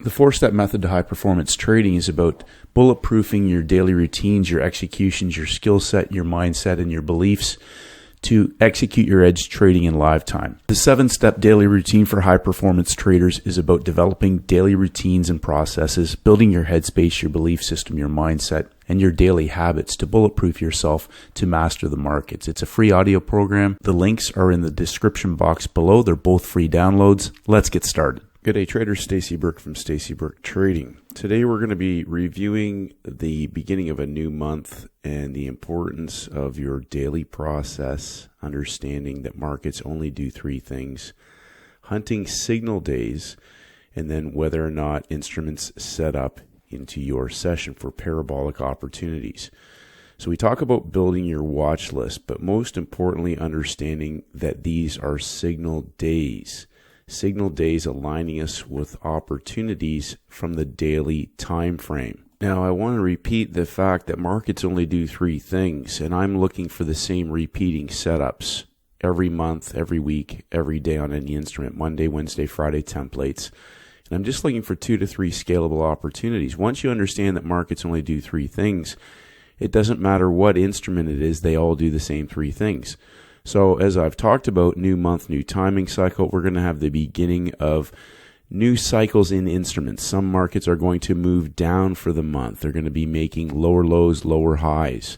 The 4-step method to high performance trading is about bulletproofing your daily routines, your executions, your skill set, your mindset, and your beliefs to execute your edge trading in live time. The 7-step daily routine for high performance traders is about developing daily routines and processes, building your headspace, your belief system, your mindset, and your daily habits to bulletproof yourself to master the markets. It's a free audio program. The links are in the description box below. They're both free downloads. Let's get started. Good day, traders. Stacey Burke from Stacey Burke Trading. Today we're going to be reviewing the beginning of a new month and the importance of your daily process, understanding that markets only do 3 things: hunting signal days, and then whether or not instruments set up into your session for parabolic opportunities. So we talk about building your watch list, but most importantly, understanding that these are signal days. Signal days aligning us with opportunities from the daily time frame. Now, I want to repeat the fact that markets only do 3 things, and I'm looking for the same repeating setups every month, every week, every day on any instrument, Monday, Wednesday, Friday templates. And I'm just looking for 2 to 3 scalable opportunities. Once you understand that markets only do 3 things, it doesn't matter what instrument it is, they all do the same 3 things. So as I've talked about, new month, new timing cycle, we're going to have the beginning of new cycles in instruments. Some markets are going to move down for the month. They're going to be making lower lows, lower highs.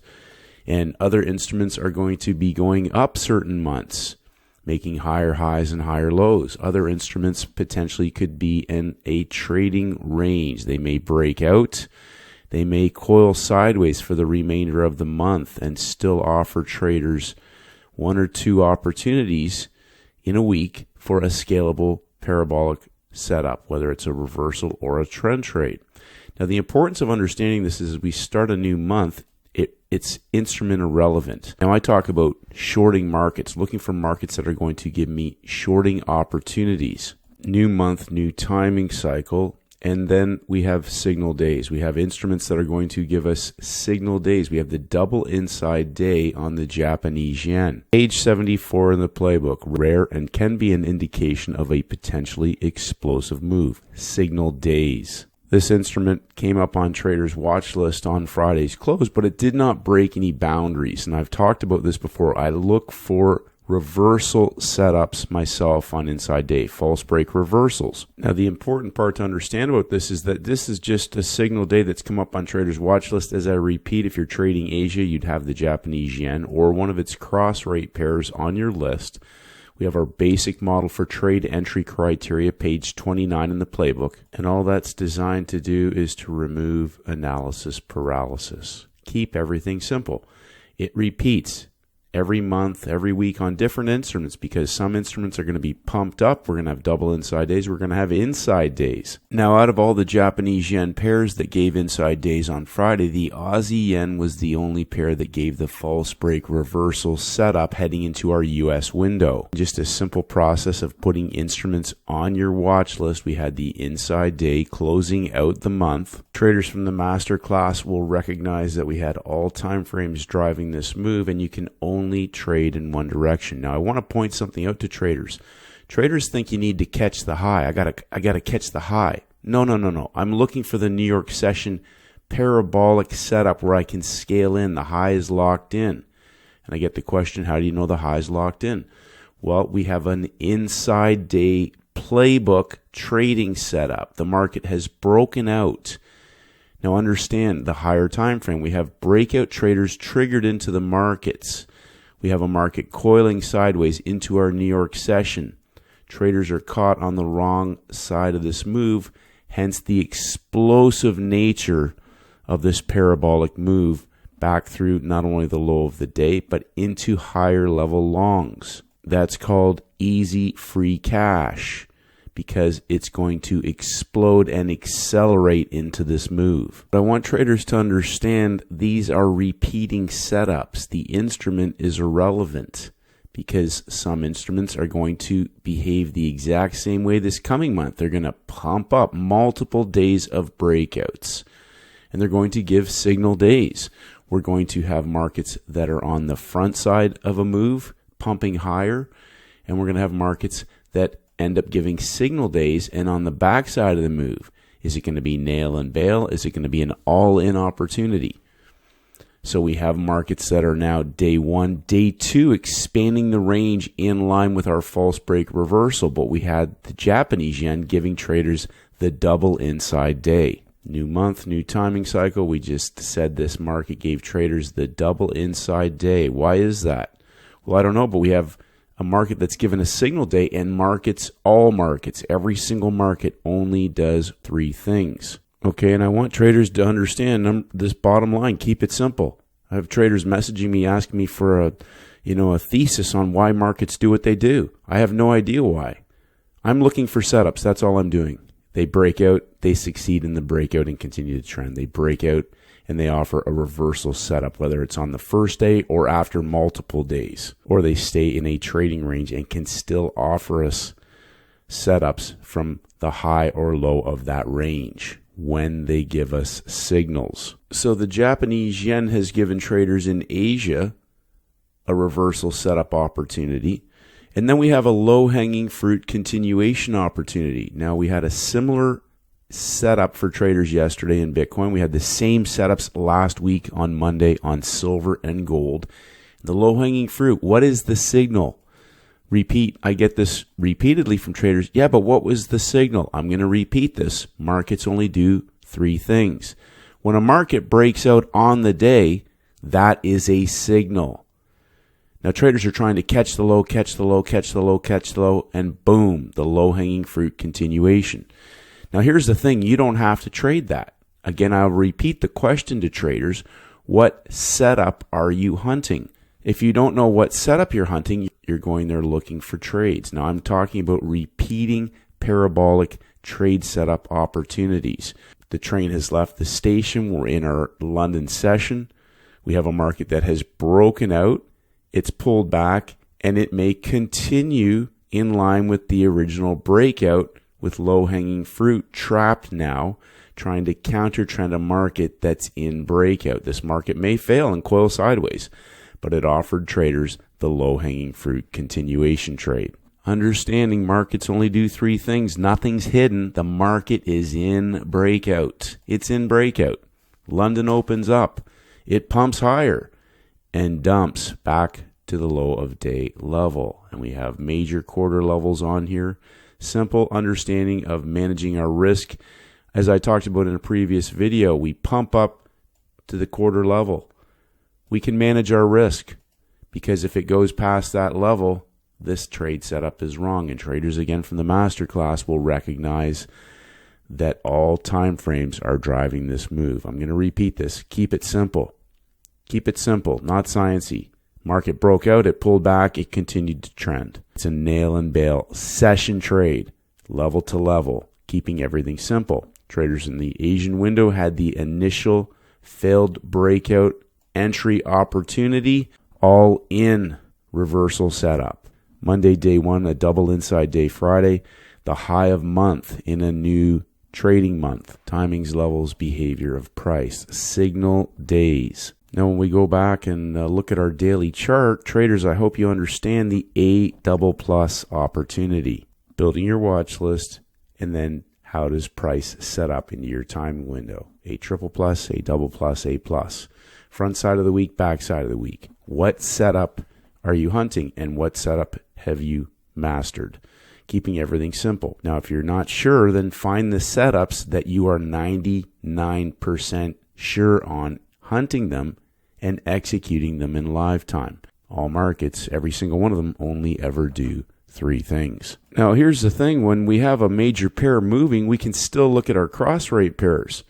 And other instruments are going to be going up certain months, making higher highs and higher lows. Other instruments potentially could be in a trading range. They may break out. They may coil sideways for the remainder of the month and still offer traders 1 or 2 opportunities in a week for a scalable parabolic setup, whether it's a reversal or a trend trade. Now, the importance of understanding this is as we start a new month, it's instrument irrelevant. Now, I talk about shorting markets, looking for markets that are going to give me shorting opportunities. New month, new timing cycle. And then we have signal days. We have instruments that are going to give us signal days. We have the double inside day on the Japanese yen. Page 74 in the playbook, rare and can be an indication of a potentially explosive move. Signal days. This instrument came up on traders' watch list on Friday's close, but it did not break any boundaries. And I've talked about this before. I look for reversal setups myself on inside day, false break reversals. Now, the important part to understand about this is that this is just a signal day that's come up on traders' watch list. As I repeat, if you're trading Asia, you'd have the Japanese yen or one of its cross rate pairs on your list. We have our basic model for trade entry criteria, page 29 in the playbook. And all that's designed to do is to remove analysis paralysis. Keep everything simple. It repeats every month, every week on different instruments, because some instruments are going to be pumped up. We're going to have double inside days. We're going to have inside days. Now, out of all the Japanese yen pairs that gave inside days on Friday, the Aussie yen was the only pair that gave the false break reversal setup heading into our US window. Just a simple process of putting instruments on your watch list. We had the inside day closing out the month. Traders from the master class will recognize that we had all time frames driving this move, and you can only trade in one direction. Now, I want to point something out to traders. Traders think you need to catch the high. I gotta catch the high. No. I'm looking for the New York session parabolic setup where I can scale in. The high is locked in. And I get the question, how do you know the high is locked in? Well, we have an inside day playbook trading setup. The market has broken out. Now understand the higher time frame. We have breakout traders triggered into the markets. We have a market coiling sideways into our New York session. Traders are caught on the wrong side of this move, hence the explosive nature of this parabolic move back through not only the low of the day, but into higher level longs. That's called easy free cash, because it's going to explode and accelerate into this move. But I want traders to understand these are repeating setups. The instrument is irrelevant because some instruments are going to behave the exact same way this coming month. They're going to pump up multiple days of breakouts, and they're going to give signal days. We're going to have markets that are on the front side of a move, pumping higher, and we're going to have markets that end up giving signal days and on the back side of the move Is it going to be nail and bail? Is it going to be an all-in opportunity? So we have markets that are now day one, day two, expanding the range in line with our false break reversal. But we had the Japanese yen giving traders the double inside day. New month, new timing cycle. We just said this market gave traders the double inside day. Why is that? Well, I don't know, but we have a market that's given a signal day, and markets, all markets, every single market only does three things. Okay, and I want traders to understand this bottom line. Keep it simple. I have traders messaging me, asking me for a thesis on why markets do what they do. I have no idea why. I'm looking for setups. That's all I'm doing. They break out, they succeed in the breakout and continue to trend. They break out and they offer a reversal setup, whether it's on the first day or after multiple days. Or they stay in a trading range and can still offer us setups from the high or low of that range when they give us signals. So the Japanese yen has given traders in Asia a reversal setup opportunity. And then we have a low-hanging fruit continuation opportunity. Now, we had a similar setup for traders yesterday in Bitcoin. We had the same setups last week on Monday on silver and gold. The low-hanging fruit, what is the signal? Repeat, I get this repeatedly from traders. Yeah, but what was the signal? I'm going to repeat this. Markets only do three things. When a market breaks out on the day, that is a signal. Now, traders are trying to catch the low, catch the low, catch the low, catch the low, and boom, the low-hanging fruit continuation. Now, here's the thing. You don't have to trade that. Again, I'll repeat the question to traders. What setup are you hunting? If you don't know what setup you're hunting, you're going there looking for trades. Now, I'm talking about repeating parabolic trade setup opportunities. The train has left the station. We're in our London session. We have a market that has broken out. It's pulled back, and it may continue in line with the original breakout with low-hanging fruit trapped now, trying to counter-trend a market that's in breakout. This market may fail and coil sideways, but it offered traders the low-hanging fruit continuation trade. Understanding markets only do three things. Nothing's hidden. The market is in breakout. It's in breakout. London opens up. It pumps higher and dumps back to the low of day level. And we have major quarter levels on here. Simple understanding of managing our risk. As I talked about in a previous video, we pump up to the quarter level. We can manage our risk, because if it goes past that level, this trade setup is wrong. And traders, again, from the masterclass will recognize that all time frames are driving this move. I'm going to repeat this. Keep it simple. Keep it simple, not sciencey. Market broke out, it pulled back, it continued to trend. It's a nail and bail session trade, level to level, keeping everything simple. Traders in the Asian window had the initial failed breakout entry opportunity, all in reversal setup. Monday, day one, a double inside day Friday, the high of month in a new trading month. Timings, levels, behavior of price, signal days. Now, when we go back and look at our daily chart, traders, I hope you understand the A double plus opportunity. Building your watch list, and then how does price set up into your timing window? A triple plus, A double plus, A plus. Front side of the week, back side of the week. What setup are you hunting, and what setup have you mastered? Keeping everything simple. Now, if you're not sure, then find the setups that you are 99% sure on, hunting them and executing them in live time. All markets, every single one of them, only ever do three things. Now, here's the thing. When we have a major pair moving, we can still look at our cross rate pairs.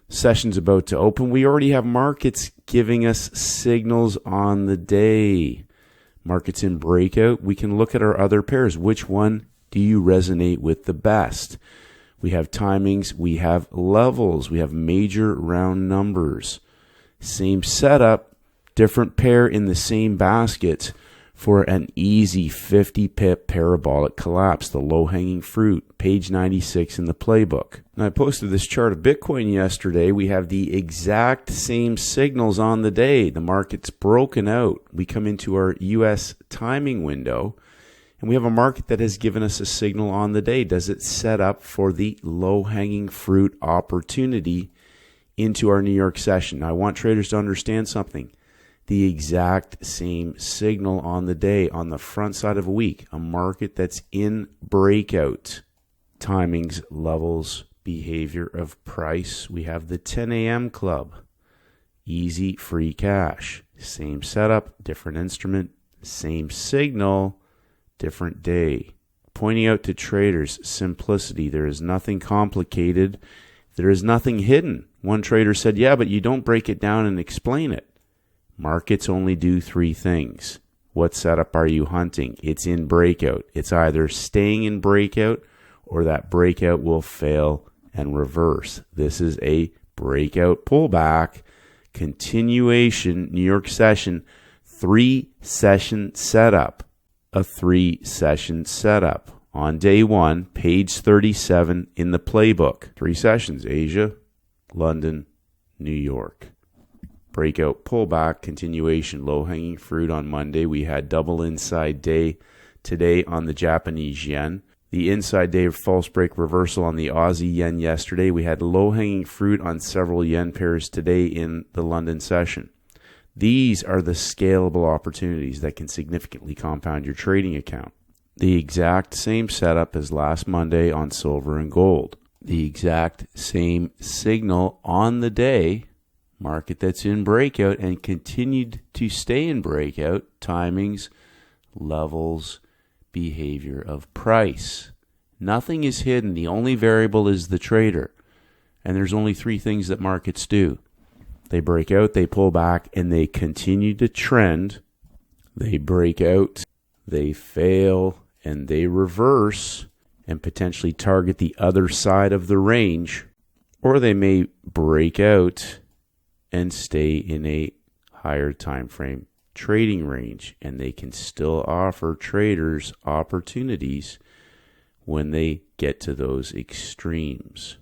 Session's about to open. We already have markets giving us signals on the day. Markets in breakout. We can look at our other pairs. Which one do you resonate with the best? We have timings. We have levels. We have major round numbers. Same setup, different pair in the same basket for an easy 50 pip parabolic collapse, the low-hanging fruit, page 96 in the playbook. And I posted this chart of Bitcoin yesterday. We have the exact same signals on the day. The market's broken out. We come into our US timing window, And we have a market that has given us a signal on the day. Does it set up for the low-hanging fruit opportunity into our New York session? Now, I want traders to understand something. The exact same signal on the day, on the front side of a week, a market that's in breakout. Timings, levels, behavior of price. We have the 10 a.m. club. Easy, free cash. Same setup, different instrument, same signal, different day. Pointing out to traders, simplicity. There is nothing complicated. There is nothing hidden. One trader said, yeah, but you don't break it down and explain it. Markets only do three things. What setup are you hunting? It's in breakout. It's either staying in breakout or that breakout will fail and reverse. This is a breakout pullback, continuation, New York session, 3-session setup. A 3-session setup. On day 1, page 37 in the playbook. 3 sessions, Asia, London, New York. Breakout pullback, continuation, low-hanging fruit on Monday. We had double inside day today on the Japanese yen. The inside day of false break reversal on the Aussie yen yesterday. We had low-hanging fruit on several yen pairs today in the London session. These are the scalable opportunities that can significantly compound your trading account. The exact same setup as last Monday on silver and gold. The exact same signal on the day. Market that's in breakout and continued to stay in breakout. Timings, levels, behavior of price. Nothing is hidden. The only variable is the trader. And there's only 3 things that markets do. They break out, they pull back, and they continue to trend. They break out, they fail, and they reverse and potentially target the other side of the range. Or they may break out and stay in a higher time frame trading range, and they can still offer traders opportunities when they get to those extremes.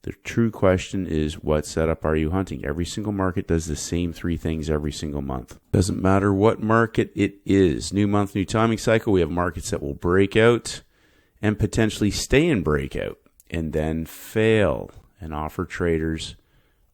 The true question is, what setup are you hunting? Every single market does the same 3 things every single month. Doesn't matter what market it is. New month, new timing cycle. We have markets that will break out and potentially stay in breakout and then fail and offer traders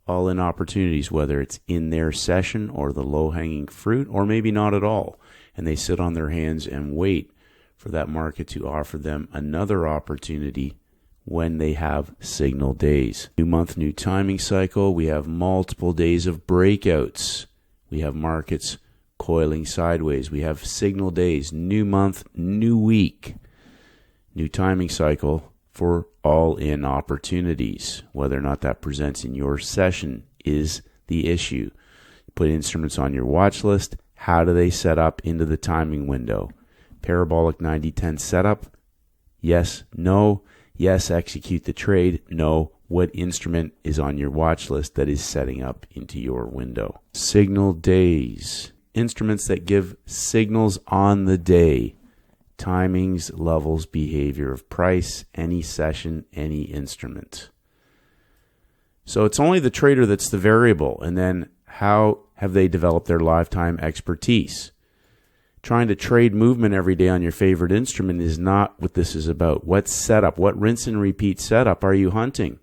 all-in opportunities, whether it's in their session or the low-hanging fruit, or maybe not at all. And they sit on their hands and wait for that market to offer them another opportunity when they have signal days. New month, new timing cycle. We have multiple days of breakouts. We have markets coiling sideways. We have signal days, new month, new week, new timing cycle for all-in opportunities. Whether or not that presents in your session is the issue. Put instruments on your watch list. How do they set up into the timing window? Parabolic 90-10 setup? Yes, no. Yes, execute the trade. No, what instrument is on your watch list that is setting up into your window? Signal days. Instruments that give signals on the day. Timings, levels, behavior of price, any session, any instrument. So it's only the trader that's the variable. And then how have they developed their lifetime expertise? Trying to trade movement every day on your favorite instrument is not what this is about. What setup, what rinse and repeat setup are you hunting?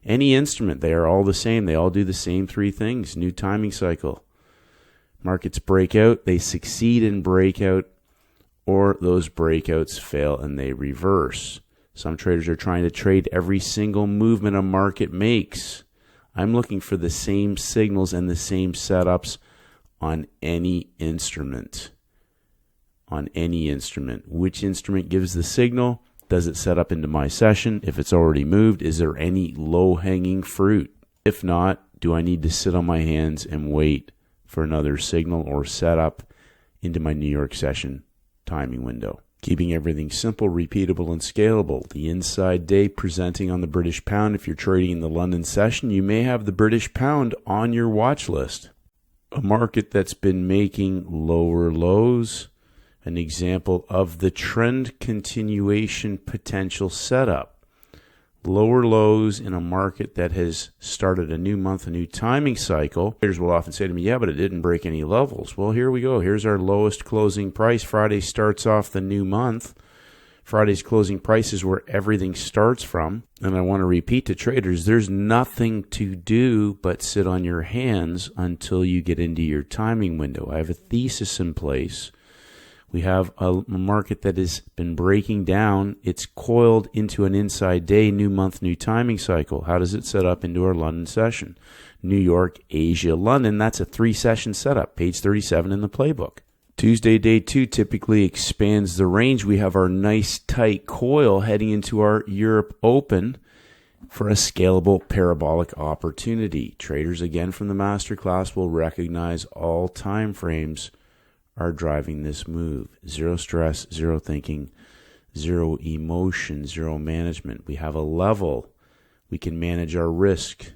Any instrument, they are all the same. They all do the same 3 things. New timing cycle. Markets break out, they succeed in breakout, or those breakouts fail and they reverse. Some traders are trying to trade every single movement a market makes. I'm looking for the same signals and the same setups on any instrument. On any instrument. Which instrument gives the signal? Does it set up into my session? If it's already moved, is there any low-hanging fruit? If not, do I need to sit on my hands and wait for another signal or setup into my New York session timing window? Keeping everything simple, repeatable, and scalable. The inside day presenting on the British pound. If you're trading in the London session, you may have the British pound on your watch list. A market that's been making lower lows. An example of the trend continuation potential setup. lower lows in a market that has started a new month, a new timing cycle. Traders will often say to me, yeah, but it didn't break any levels. Well, here we go. Here's our lowest closing price. Friday starts off the new month. Friday's closing price is where everything starts from. And I want to repeat to traders, there's nothing to do but sit on your hands until you get into your timing window. I have a thesis in place. We have a market that has been breaking down. It's coiled into an inside day, new month, new timing cycle. How does it set up into our London session? New York, Asia, London. That's a 3-session setup, page 37 in the playbook. Tuesday, day 2, typically expands the range. We have our nice tight coil heading into our Europe Open for a scalable parabolic opportunity. Traders, again from the masterclass, will recognize all time frames are driving this move. Zero stress, zero thinking, zero emotion, zero management. We have a level. We can manage our risk.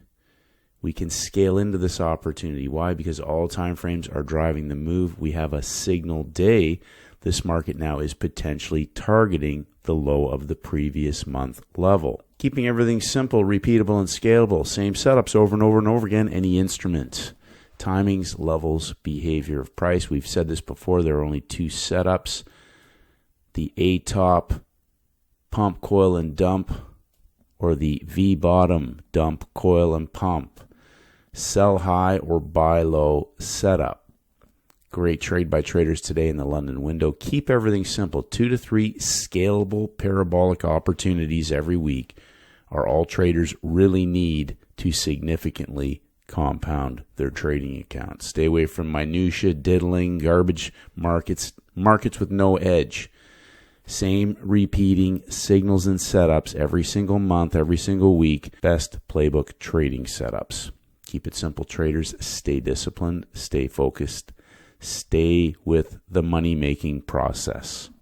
We can scale into this opportunity. Why? Because all time frames are driving the move. We have a signal day. This market now is potentially targeting the low of the previous month level. Keeping everything simple, repeatable, and scalable. Same setups over and over and over again. Any instrument. Timings, levels, behavior of price. We've said this before. There are only 2 setups. The A-top, pump, coil, and dump, or the V-bottom, dump, coil, and pump. Sell high or buy low setup. Great trade by traders today in the London window. Keep everything simple. 2 to 3 scalable parabolic opportunities every week are all traders really need to significantly compound their trading account. Stay away from minutia, diddling, garbage markets with no edge. Same repeating signals and setups every single month, every single week. Best playbook trading setups. Keep it simple, traders. Stay disciplined, stay focused, stay with the money-making process.